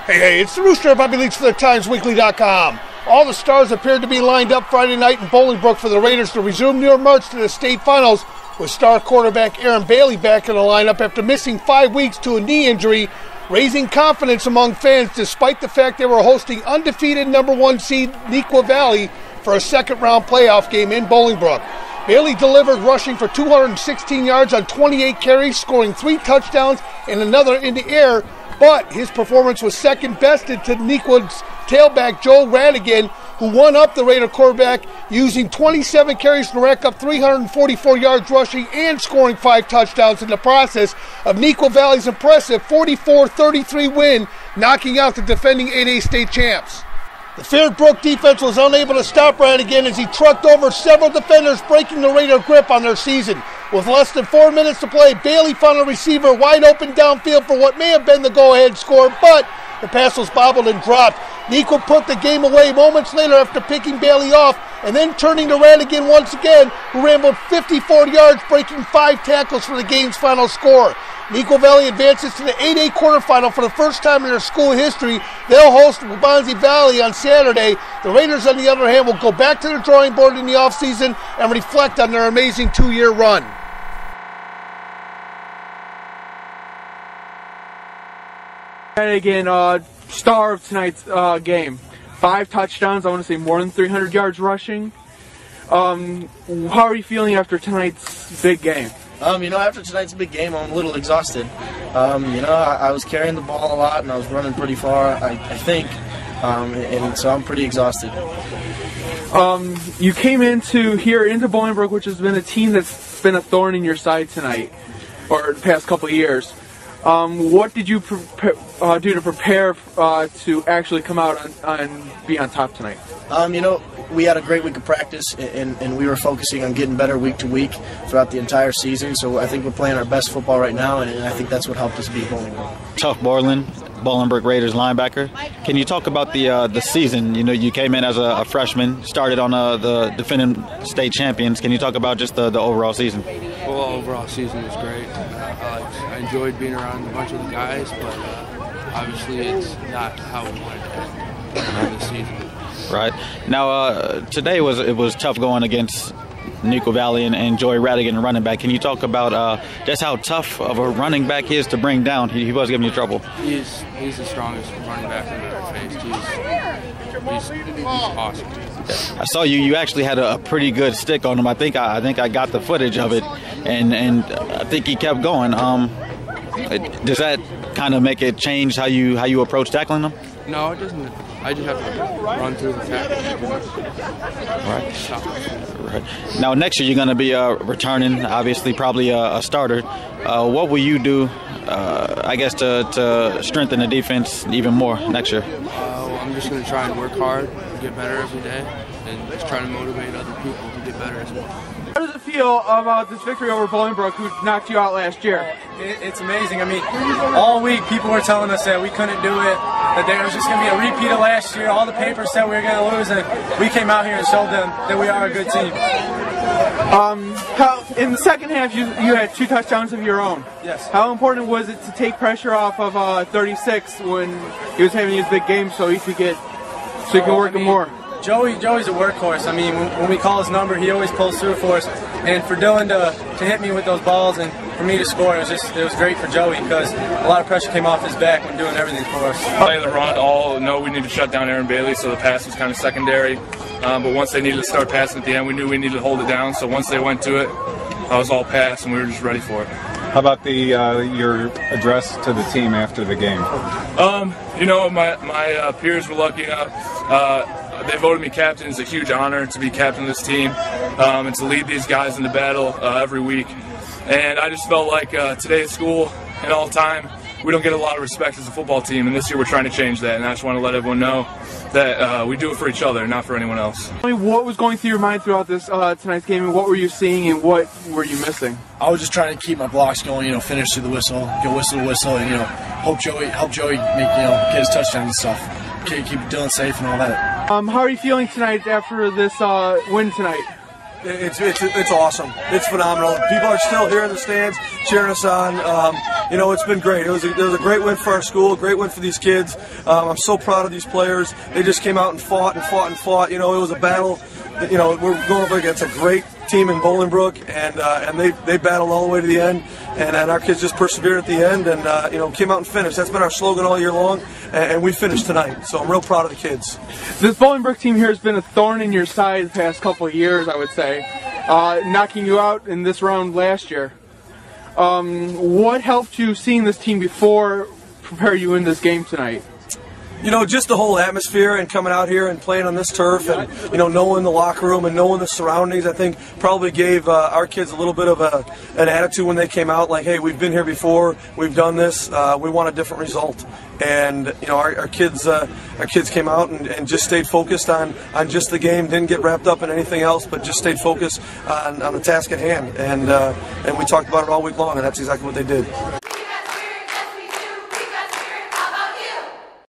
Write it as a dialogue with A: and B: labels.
A: Hey, it's the Rooster at Bobby Leach for the TimesWeekly.com. All the stars appeared to be lined up Friday night in Bolingbrook for the Raiders to resume their march to the state finals, with star quarterback Aaron Bailey back in the lineup after missing 5 weeks to a knee injury, raising confidence among fans despite the fact they were hosting undefeated #1 seed Neuqua Valley for a second-round playoff game in Bolingbrook. Bailey delivered, rushing for 216 yards on 28 carries, scoring 3 touchdowns and another in the air, but his performance was second bested to Neuqua's tailback Joe Radigan, who won up the Raider quarterback, using 27 carries to rack up 344 yards rushing and scoring 5 touchdowns in the process of Neuqua Valley's impressive 44-33 win, knocking out the defending 8A state champs. The Fair Brook defense was unable to stop Radigan as he trucked over several defenders, breaking the Raider grip on their season. With less than 4 minutes to play, Bailey found a receiver wide open downfield for what may have been the go-ahead score, but the pass was bobbled and dropped. Neuqua put the game away moments later after picking Bailey off and then turning to Radigan once again, who rambled 54 yards, breaking 5 tackles for the game's final score. Neuqua Valley advances to the 8A quarterfinal for the first time in their school history. They'll host Waubonsie Valley on Saturday. The Raiders, on the other hand, will go back to the drawing board in the offseason and reflect on their amazing 2-year run.
B: Again, star of tonight's game. 5 touchdowns, I want to say more than 300 yards rushing. How are you feeling after tonight's big game?
C: After tonight's big game, I'm a little exhausted. I was carrying the ball a lot and I was running pretty far, I think, and so I'm pretty exhausted.
B: You came into Bolingbrook, which has been a team that's been a thorn in your side tonight, or the past couple of years. What did you do to prepare to actually come out and be on top tonight?
C: We had a great week of practice, and we were focusing on getting better week to week throughout the entire season. So I think we're playing our best football right now, and I think that's what helped us beat Bolingbrook.
D: Tuff Borland, Bolingbrook Raiders linebacker. Can you talk about the season? You came in as a freshman, started on the defending state champions. Can you talk about just the overall season?
E: Well, overall season was great. I enjoyed being around a bunch of the guys, but obviously it's not how we wanted to end the season.
D: Right. Now, today it was tough going against Neuqua Valley and Joey Radigan, running back. Can you talk about just how tough of a running back he is to bring down? He was giving you trouble.
E: He's the strongest running back I've ever faced. He's awesome.
D: I saw you actually had a pretty good stick on him. I think I got the footage of it, and I think he kept going. Does that kind of make it change how you approach tackling him?
E: No, it doesn't. I just have to run through the tackle.
D: Right. Now, next year you're going to be returning, obviously, probably a starter. What will you do, to strengthen the defense even more next year?
E: I'm just going to try and work hard, get better every day, and just try to motivate other people to get better as well.
B: How does it feel about this victory over Bolingbrook, who knocked you out last year?
F: It's amazing. All week people were telling us that we couldn't do it, that there was just going to be a repeat of last year. All the papers said we were going to lose, and we came out here and showed them that we are a good team.
B: In the second half, you had 2 touchdowns of your own.
F: Yes.
B: How important was it to take pressure off of 36 when he was having his big game so he could work him more?
F: Joey's a workhorse. When we call his number, he always pulls through for us. And for Dylan to hit me with those balls and for me to score, it was great for Joey because a lot of pressure came off his back when doing everything for us.
G: Play the run, all know we need to shut down Aaron Bailey, so the pass was kind of secondary. But once they needed to start passing at the end, we knew we needed to hold it down. So once they went to it, I was all pass, and we were just ready for it.
H: How about your address to the team after the game?
G: My peers were lucky enough. They voted me captain. It's a huge honor to be captain of this team and to lead these guys into battle every week. And I just felt like today at school and all time, we don't get a lot of respect as a football team, and this year we're trying to change that. And I just want to let everyone know that we do it for each other, not for anyone else.
B: What was going through your mind throughout this tonight's game, and what were you seeing, and what were you missing?
C: I was just trying to keep my blocks going, finish through the whistle, go whistle to whistle, and help Joey get his touchdowns and stuff. Keep Dylan safe and all that.
B: How are you feeling tonight after this win tonight?
I: It's awesome. It's phenomenal. People are still here in the stands cheering us on. You know, it's been great. It was a great win for our school, a great win for these kids. I'm so proud of these players. They just came out and fought and fought and fought. You know, it was a battle. You know, we're going up against a great team in Bolingbrook, and they battled all the way to the end, and our kids just persevered at the end, and you know, came out and finished. That's been our slogan all year long, and we finished tonight. So I'm real proud of the kids.
B: This Bolingbrook team here has been a thorn in your side the past couple of years, I would say, knocking you out in this round last year. What helped you seeing this team before prepare you in this game tonight?
I: You know, just the whole atmosphere and coming out here and playing on this turf, and you know, knowing the locker room and knowing the surroundings, I think probably gave our kids a little bit of an attitude when they came out, like, hey, we've been here before, we've done this, we want a different result. And you know, our kids came out and just stayed focused on just the game, didn't get wrapped up in anything else, but just stayed focused on the task at hand. And we talked about it all week long, and that's exactly what they did.